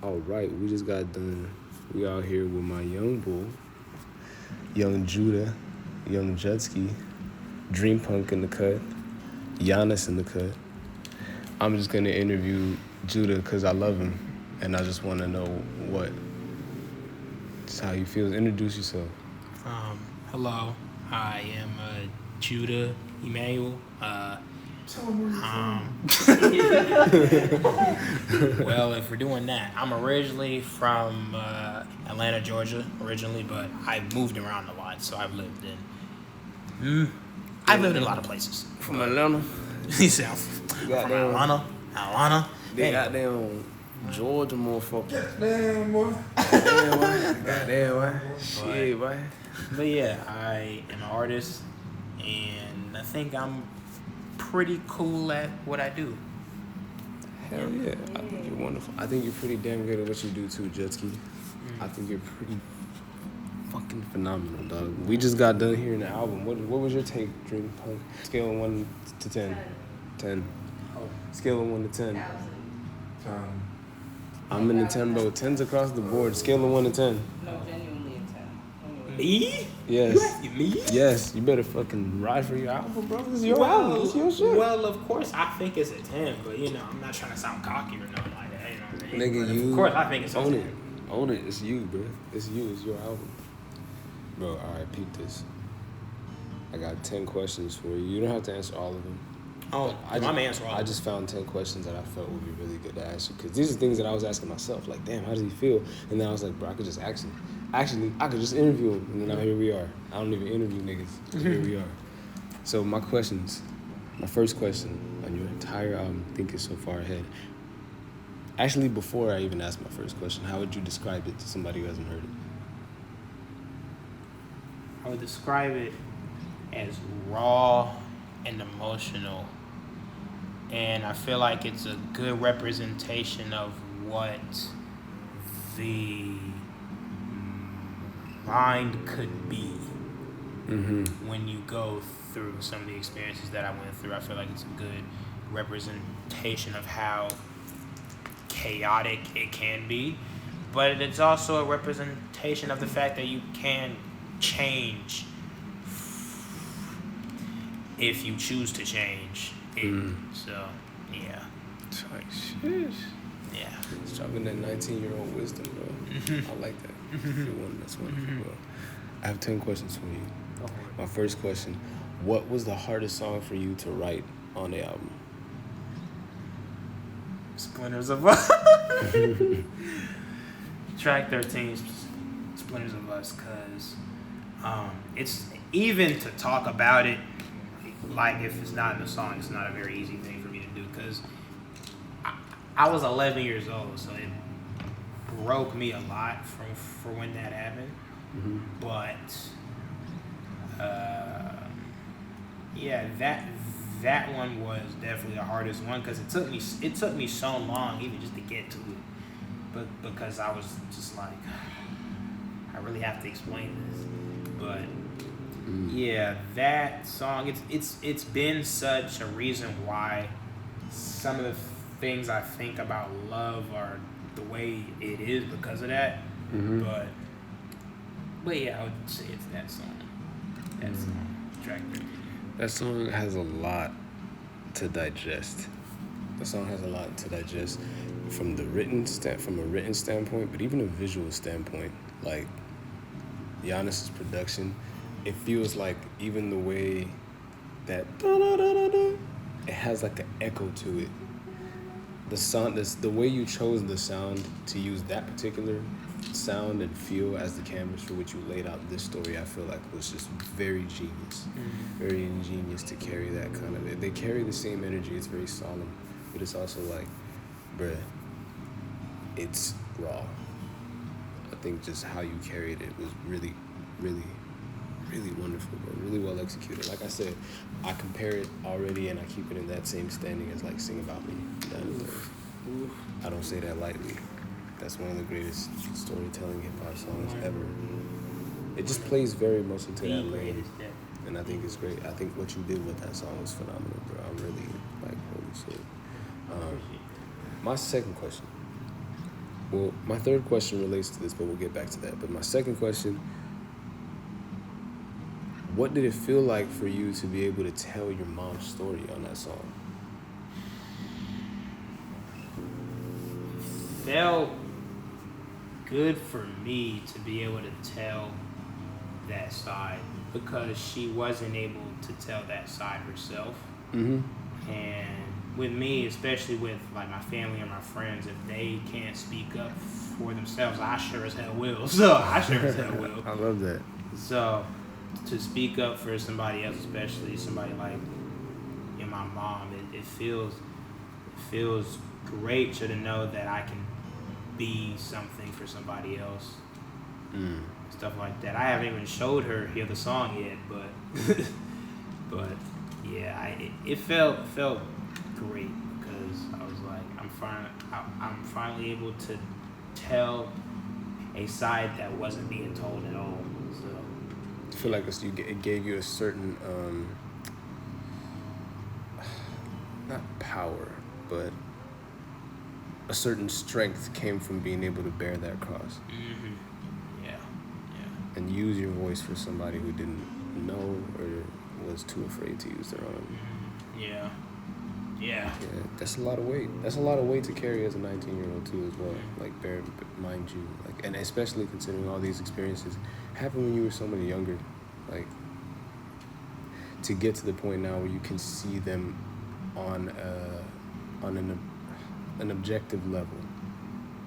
All right, we just got done. We out here with my young bull, young Judah, young Jutsky, DREAM.PUNK in the cut, Yanis in the cut. I'm just gonna interview Judah because I love him, and I just want to know just how he feels. Introduce yourself. Hello, I am Judah Emmanuel. Well, if we're doing that, I'm originally from Atlanta, Georgia, but I moved around a lot, so I've lived in a lot of places. From Atlanta. From Atlanta. They goddamn Georgia motherfucker. Damn, boy. Goddamn, boy. Shit, boy. But yeah, I am an artist, and I think I'm pretty cool at what I do. Hell yeah. I think you're wonderful. I think you're pretty damn good at what you do too, Jutsky. I think you're pretty fucking phenomenal, dog. We just got done hearing the album. What was your take, DREAM.PUNK? Scale of 1 to 10. 10. Oh. Scale of 1 to 10. I'm in the 10, bro. 10's across the board. Scale of 1 to 10. No, genuinely a 10. Me? Yes. You asking me? Yes. You better fucking ride for your album, bro. This is your album. It's your shit. Well, of course, I think it's a 10, but I'm not trying to sound cocky or nothing like that. You know what I mean? Nigga, But you of course, I think it's a own 10. it. Own it. It's you, bro. It's you. It's your album. Bro, all right, peep this. I got 10 questions for you. You don't have to answer all of them. Oh, I'm answering all I of just found 10 questions that I felt would be really good to ask you. Because these are things that I was asking myself. Like, damn, how does he feel? And then I was like, bro, I could just ask him. Actually, I could just interview him. And then now here we are. I don't even interview niggas. Here we are. So my first question on your entire album, Think Is So Far Ahead. Actually, before I even ask my first question, how would you describe it to somebody who hasn't heard it? I would describe it as raw and emotional. And I feel like it's a good representation of what the mind could be when you go through some of the experiences that I went through. I feel like it's a good representation of how chaotic it can be, but it's also a representation of the fact that you can change if you choose to change it. So, yeah. Tight shit. Yeah. It's dropping that 19-year-old wisdom, bro. I like that. That's wonderful, bro. I have 10 questions for you. My first question, what was the hardest song for you to write on the album? Splinters of Us. Track 13, Splinters of Us, because it's even to talk about it, like if it's not in the song, it's not a very easy thing for me to do, because I was 11 years old, so it broke me a lot for when that happened. But yeah, that one was definitely the hardest one, because it took me so long even just to get to it, but because I was just like, I really have to explain this. But yeah, that song, it's been such a reason why some of the things I think about love are the way it is because of that. But yeah, I would say it's that song. That song, track 13. That song has a lot to digest. From a written standpoint, but even a visual standpoint. Like Yanis' production, it feels like even the way that it has like an echo to it. The sound, the way you chose the sound to use that particular sound and feel as the canvas for which you laid out this story, I feel like was just very genius. Very ingenious to carry that kind of, they carry the same energy. It's very solemn, but it's also like, bruh, it's raw. I think just how you carried it was really, really, really wonderful, bro. Really well executed. Like I said, I compare it already and I keep it in that same standing as like Sing About Me. I don't say that lightly. That's one of the greatest storytelling hip-hop songs ever. It just plays very much into that lane. And I think it's great. I think what you did with that song was phenomenal, bro. I'm really like, holy shit. My second question. Well, my third question relates to this, but we'll get back to that. But my second question, what did it feel like for you to be able to tell your mom's story on that song? Felt good for me to be able to tell that side because she wasn't able to tell that side herself. Mm-hmm. And with me, especially with like my family and my friends, if they can't speak up for themselves, I sure as hell will. I love that. So to speak up for somebody else, especially somebody like my mom, it feels great to know that I can be something for somebody else. Stuff like that. I haven't even showed her hear the song yet, but yeah, it felt great because I was like, I'm finally able to tell a side that wasn't being told at all. So I feel like it gave you a certain not power, but a certain strength came from being able to bear that cross. Mm-hmm. Yeah. And use your voice for somebody who didn't know or was too afraid to use their own. Yeah. That's a lot of weight. That's a lot of weight to carry as a 19-year-old too, as well. Like, mind you, like, and especially considering all these experiences happened when you were so much younger. Like, to get to the point now where you can see them on an objective level,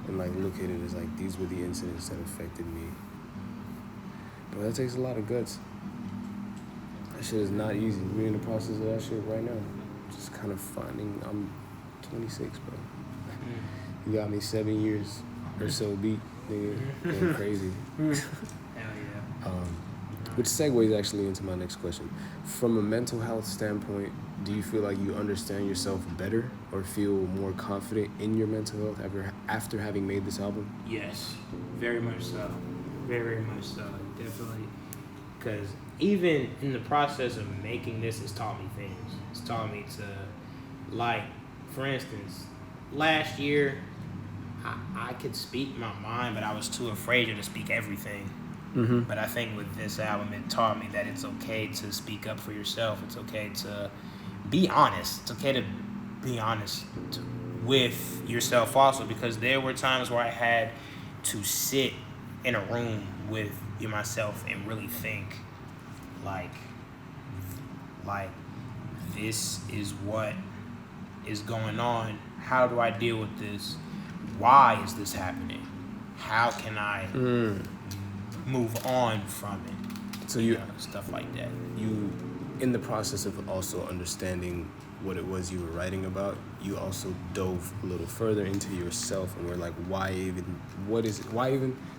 and like look at it as like these were the incidents that affected me. But that takes a lot of guts. That shit is not easy. We're in the process of that shit right now. Just kind of finding. I'm 26, bro. You got me 7 years or so beat, nigga. Going crazy. Hell yeah. Which segues actually into my next question. From a mental health standpoint, do you feel like you understand yourself better or feel more confident in your mental health after having made this album? Yes, very much so. Very much so. Definitely. Because even in the process of making this, it's taught me things. It's taught me to, like, for instance, last year, I could speak my mind, but I was too afraid to speak everything. Mm-hmm. But I think with this album, it taught me that it's okay to speak up for yourself. It's okay to be honest. It's okay to be honest with yourself also, because there were times where I had to sit in a room with myself and really think, like this is what is going on. How do I deal with this? Why is this happening? How can I move on from it? So you stuff like that. You, in the process of also understanding what it was you were writing about, you also dove a little further into yourself and were like, why even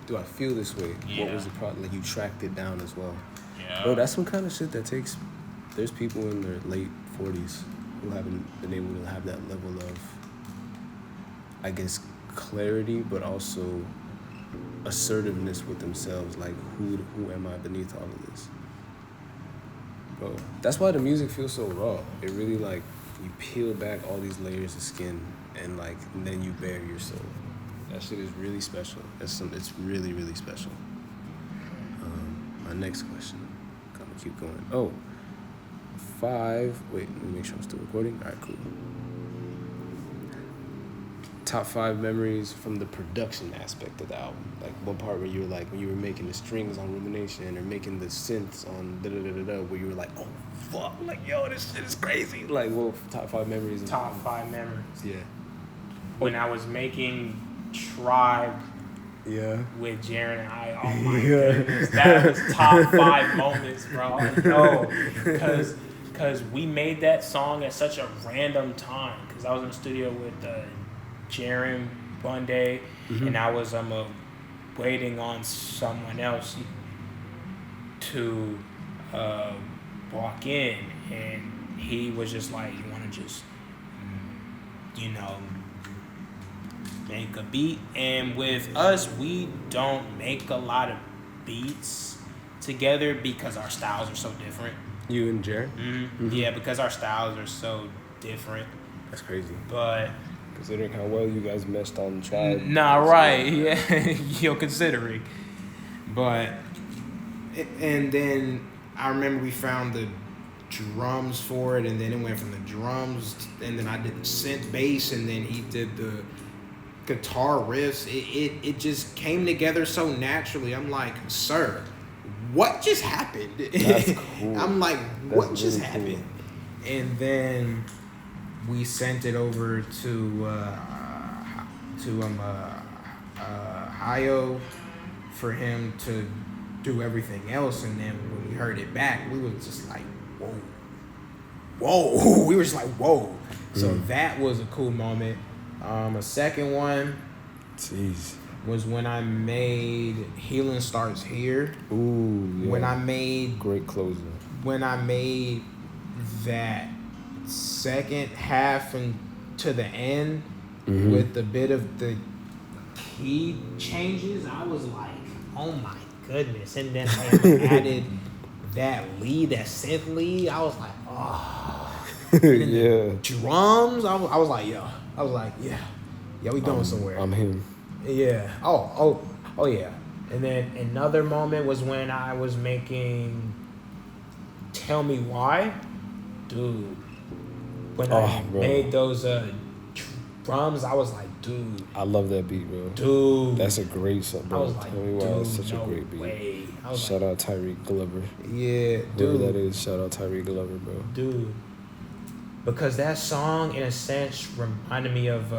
do I feel this way? Yeah. What was the problem? Like, you tracked it down as well. Yeah. Bro, that's some kind of shit that takes, there's people in their late 40s who haven't been able to have that level of, I guess, clarity, but also assertiveness with themselves. Like, who am I beneath all of this? Bro, that's why the music feels so raw. It really, like, you peel back all these layers of skin and then you bare your soul. That shit is really special. It's really, really special. My next question. I'm gonna keep going. 5. Wait, let me make sure I'm still recording. All right, cool. Top 5 memories from the production aspect of the album. Like, one part where you were like, when you were making the strings on Rumination or making the synths on da-da-da-da-da, where you were like, oh, fuck, like, yo, this shit is crazy. Like, well, top 5 memories. Top 5 memories. Yeah. When I was making Tribe with Jaren and I, oh my goodness, that was top 5 moments, bro. No, because we made that song at such a random time. Because I was in the studio with Jaren, Bunday, and I was waiting on someone else to walk in, and he was just like, you want to just, make a beat. And with us, we don't make a lot of beats together because our styles are so different. You and Jaren? Yeah, because our styles are so different. That's crazy. But Considering how well you guys meshed on Tribe. Nah, right. Yeah, yo, considering. But, and then I remember we found the drums for it, and then it went from the drums, and then I did the synth bass, and then he did the guitar riffs. It just came together so naturally. I'm like, sir, what just happened? That's cool. I'm like, what That's just really happened? And then we sent it over to Ohio for him to do everything else. And then when we heard it back, we was just like, whoa. We were just like, whoa. So that was a cool moment. A second one was when I made Healing Starts Here. Ooh, yeah. When I made great closer. When I made that second half and to the end with a bit of the key changes, I was like, oh my goodness. And then I added that lead, that synth lead. I was like, oh. Yeah. Drums, I was like, yeah, we going somewhere. I'm him. Yeah. Oh, yeah. And then another moment was when I was making Tell Me Why, dude. When I made those drums, I was like, dude. I love that beat, bro. Dude. That's a great song, bro. I was like, Tell Me Why is such a great beat. Way. Shout out Tyreek Glover. Yeah, dude. Whoever that is, shout out Tyreek Glover, bro. Dude. Because that song, in a sense, reminded me of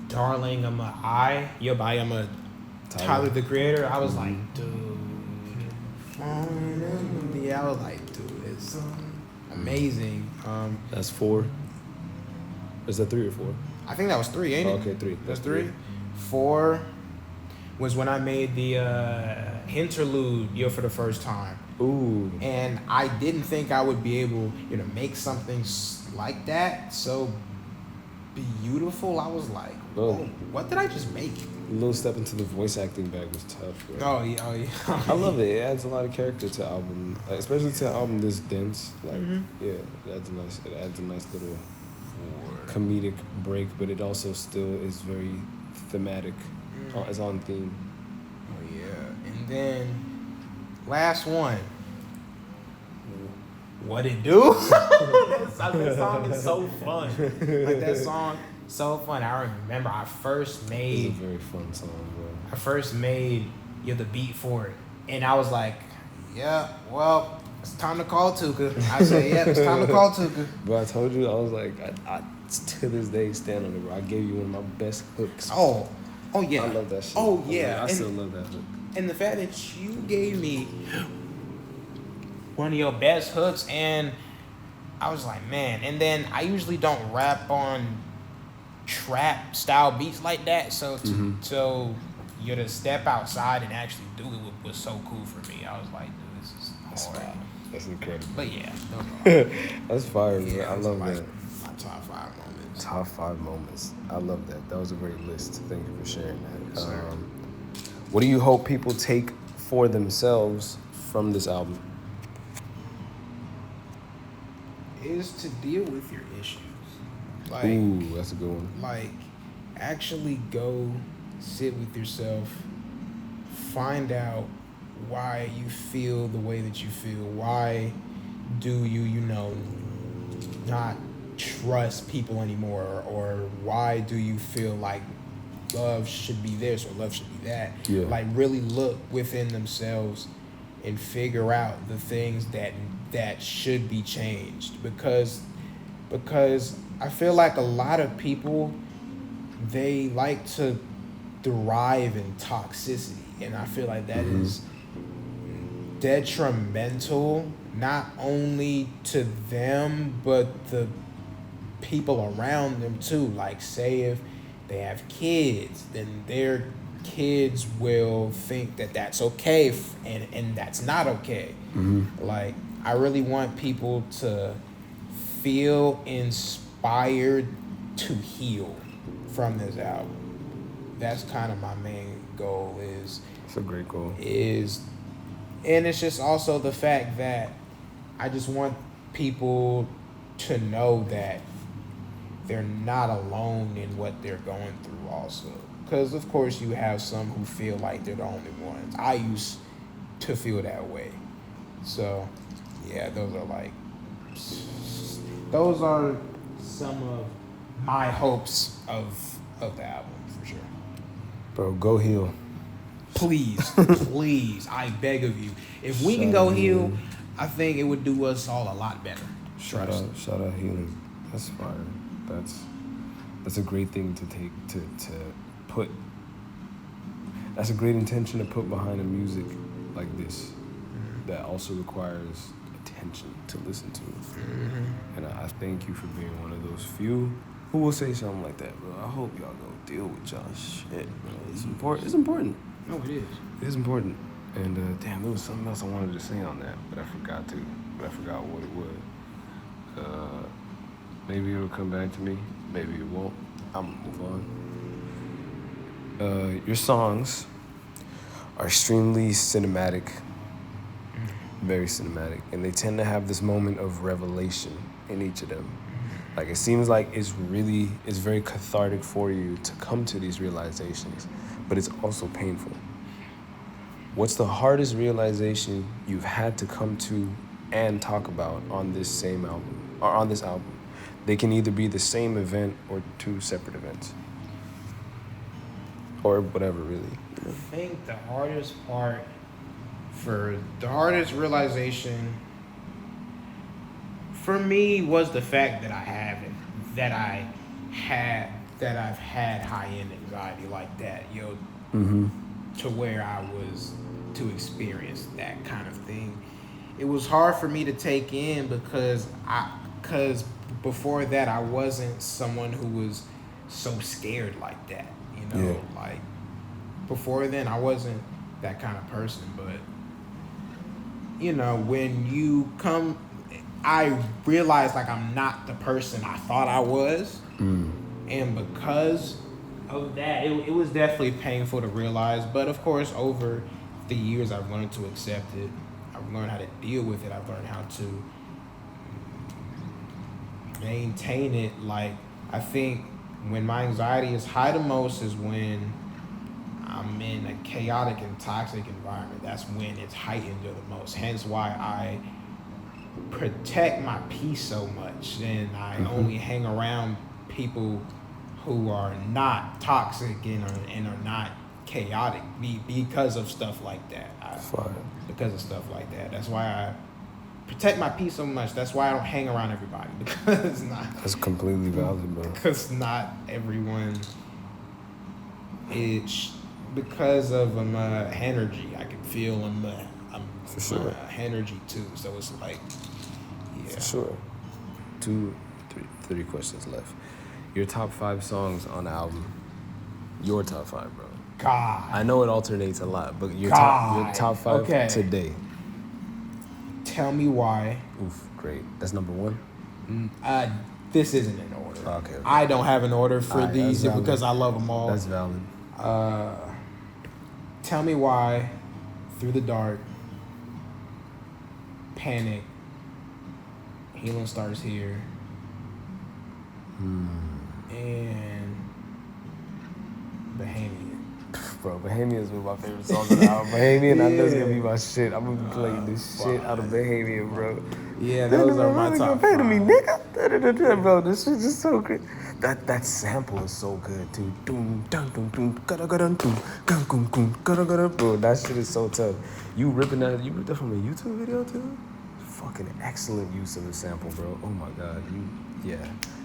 Darling, I'm a Tyler, the Creator. I was like, dude. Yeah, I was like, dude, it's amazing. That's 4. Is that 3 or 4? I think that was 3, ain't it? Okay, 3. That's 3. 4 was when I made the interlude for the first time. Ooh. And I didn't think I would be able, make something like that so beautiful. I was like, whoa, what did I just make? A little step into the voice acting bag was tough, bro. Oh yeah. I love it. It adds a lot of character to the album, especially to an album this dense. Like, yeah, it adds a nice little comedic break, but it also still is very thematic. It's on theme. Oh yeah. And then last one. What It Do? That song is so fun. Like, that song, so fun. I remember I first made... It's a very fun song, bro. I first made the beat for it. And I was like, yeah, well, it's time to call Tuka. I said, yeah, it's time to call Tuka. But I told you, I was like, I to this day stand on it, bro. I gave you one of my best hooks. Oh yeah. I love that shit. Oh, yeah. I still love that hook. And the fact that you gave me one of your best hooks, and I was like, man. And then I usually don't rap on trap style beats like that, so to step outside and actually do it was so cool for me. I was like, dude, this is hard. That's incredible. But yeah, that's fire, man. yeah, I love like that. My top 5 moments. Top 5 moments. I love that. That was a great list. Thank you for sharing that. Yes, sir. What do you hope people take for themselves from this album? Is to deal with your issues. Like, ooh, that's a good one. Like, actually go sit with yourself, find out why you feel the way that you feel. Why do you, not trust people anymore? Or why do you feel like love should be this or love should be that? Yeah. Like, really look within themselves and figure out the things that should be changed. Because I feel like a lot of people, they like to thrive in toxicity. And I feel like that is detrimental, not only to them, but the people around them too. Like, say if they have kids, then their kids will think that that's okay, and that's not okay. Like, I really want people to feel inspired to heal from this album. That's kind of my main goal. It's a great goal. And it's just also the fact that I just want people to know that they're not alone in what they're going through also. Because, of course, you have some who feel like they're the only ones. I used to feel that way. So, yeah, those are some of my hopes of the album, for sure. Bro, go heal. Please, please, I beg of you. If we can go heal, I think it would do us all a lot better. Shout out healing. That's fire. That's a great thing to take to put. That's a great intention to put behind a music like this that also requires attention to listen to. And I thank you for being one of those few who will say something like that, bro. I hope y'all go deal with y'all shit, bro. It's important. It's important. No, it is. It is important. And damn, there was something else I wanted to say on that, but I forgot what it was. Maybe it'll come back to me. Maybe it won't. I'm gonna move on. Your songs are extremely cinematic, very cinematic, and they tend to have this moment of revelation in each of them. Like, it seems like it's very cathartic for you to come to these realizations, but it's also painful. What's the hardest realization you've had to come to and talk about on this same album, or on this album? They can either be the same event or two separate events. Or whatever, really. You know? I think the hardest realization for me was the fact that I've had high-end anxiety like that, to where I was to experience that kind of thing. It was hard for me to take in because before that I wasn't someone who was so scared like that, Like, before then I wasn't that kind of person, but when you come, I realized like I'm not the person I thought I was. And because of that, it was definitely painful to realize. But of course, over the years, I've learned to accept it. I've learned how to deal with it. I've learned how to maintain it. Like, I think when my anxiety is high the most is when I'm in a chaotic and toxic environment. That's when it's heightened the most. Hence why I protect my peace so much, and I only hang around people who are not toxic and are not chaotic because of stuff like that. Because of stuff like that. That's why I protect my peace so much. That's why I don't hang around everybody, because That's completely valid, bro. Because not everyone. It's because of energy. I can feel for sure. Energy too. So it's like, yeah. For sure. 3 questions left. Your top 5 songs on the album. Your top 5, bro. God. I know it alternates a lot, but your top 5 today. Tell Me Why. Oof, great. That's number 1? This isn't in order. Okay. I don't have an order for these because I love them all. That's valid. Tell Me Why, Through the Dark, Panic, Healing Starts Here, and Bahamian. Bro, Bahamian is one of my favorite songs on the album. Bahamian, I know it's gonna be my shit. I'm gonna be playing this shit out of Bahamian, bro. Yeah, those are my top 5. To me, nigga. Bro, this shit is so good. That sample is so good too. Bro, that shit is so tough. You ripped that from a YouTube video too? Fucking excellent use of the sample, bro. Oh my god.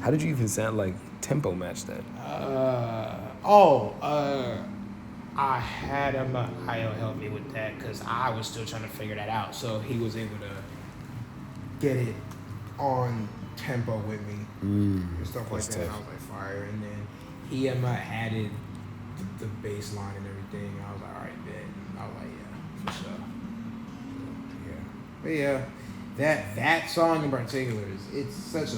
How did you even sound like tempo match that? I had him. I'll help me with that because I was still trying to figure that out. So he was able to get it on tempo with me and stuff like that. And I was like, fire. And then he added the bass line and everything. I was like, all right, bet. And I was like, yeah, for sure. But yeah, that song in particular it's such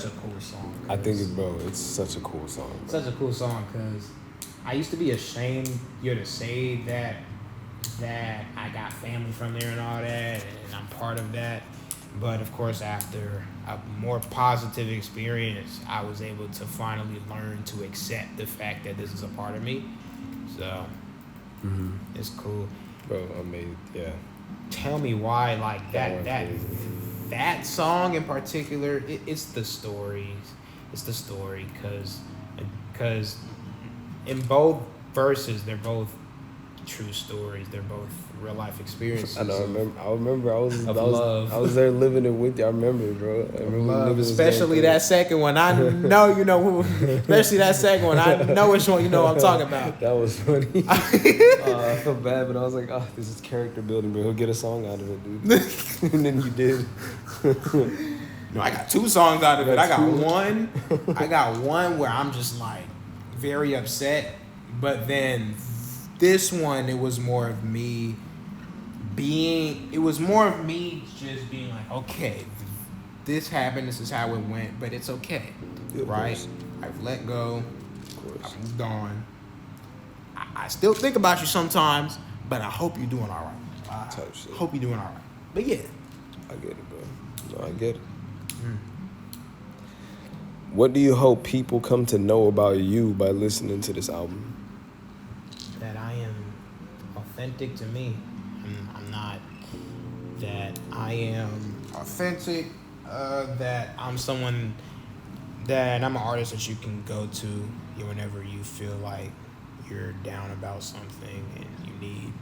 a cool song. I think it's such a cool song. Bro. Such a cool song because I used to be ashamed to say that I got family from there and all that, and I'm part of that. But of course, after a more positive experience, I was able to finally learn to accept the fact that this is a part of me. So it's cool. Bro, I made, yeah. Tell me why, like That that song in particular. It's the stories. It's the story, because in both verses, they're both true stories. They're both real life experiences. I know. I remember. I was love. I was there living it with you. I remember, bro. I remember Love, niggas was especially going that second one. I know you know. Especially that second one. I know which one you know I'm talking about. That was funny. I felt bad, but I was like, oh, this is character building, bro. He'll get a song out of it, dude. And then you did. No, I got 2 songs out of it. I got two? one. I got one where I'm just like very upset, but then this one, it was more of me just being like, okay, this happened, this is how it went, but it's okay, Yeah, right? I've let go, Of course. I've moved on. I still think about you sometimes, but I hope you're doing all right. Type shit. Hope you're doing all right. But yeah. I get it, bro. No, I get it. What do you hope people come to know about you by listening to this album? That I am authentic to me. I'm not. That I am authentic. That I'm someone. That I'm an artist that you can go to whenever you feel like you're down about something and you need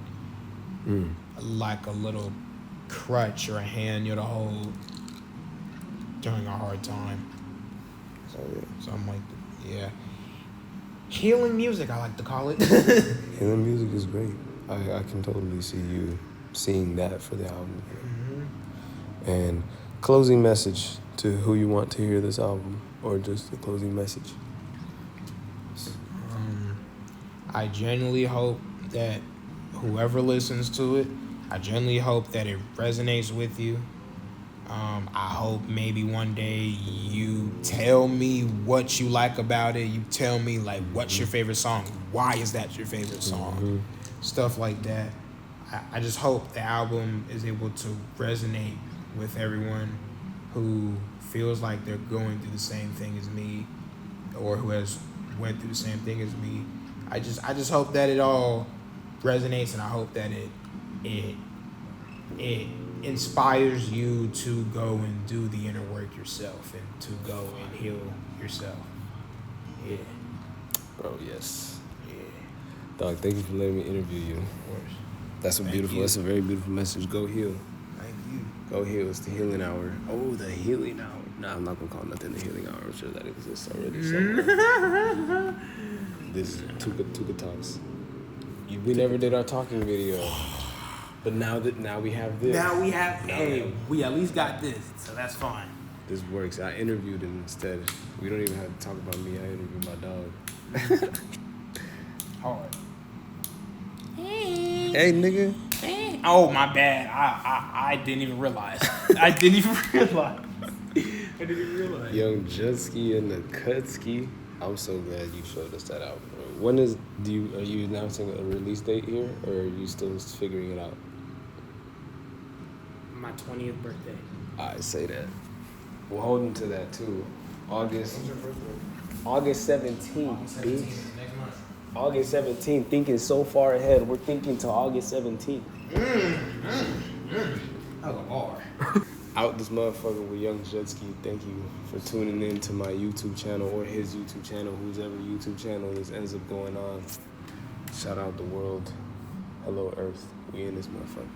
like a little crutch or a hand to hold during a hard time. Oh, yeah. Something like that. Yeah. Healing music, I like to call it. Healing music is great. I can totally see you seeing that for the album. And closing message to who you want to hear this album, or just a closing message. I genuinely hope that whoever listens to it, I genuinely hope that it resonates with you. I hope maybe one day you tell me what you like about it. You tell me, like, what's your favorite song? Why is that your favorite song? Stuff like that. I just hope the album is able to resonate with everyone who feels like they're going through the same thing as me, or who has went through the same thing as me. I just hope that it all resonates, and I hope that it inspires you to go and do the inner work yourself and to go and heal yourself. Yeah. Bro, yes. Yeah. Dog, thank you for letting me interview you. Of course. That's a very beautiful message. Go heal. Thank you. Go heal. It's the healing hour. Oh, the healing hour. Nah, I'm not gonna call nothing the healing hour. I'm sure that exists already somewhere. This is Tuka Talks. We never did our talking video. But now we have this. We at least got this, so that's fine. This works. I interviewed him instead. We don't even have to talk about me. I interviewed my dog. Hard. Hey, nigga. Oh, my bad. I didn't even realize. I didn't even realize. Young Jutski and the Kutski. I'm so glad you showed us that album. When are you announcing a release date here, or are you still figuring it out? My 20th birthday. I say that. We're holding to that too. August 17th, bitch. Next month. August 17th. Thinking so far ahead. We're thinking to August 17th. That was a bar. Out this motherfucker with Young Jutski. Thank you for tuning in to my YouTube channel, or his YouTube channel, whose ever YouTube channel this ends up going on. Shout out the world. Hello, Earth. We in this motherfucker.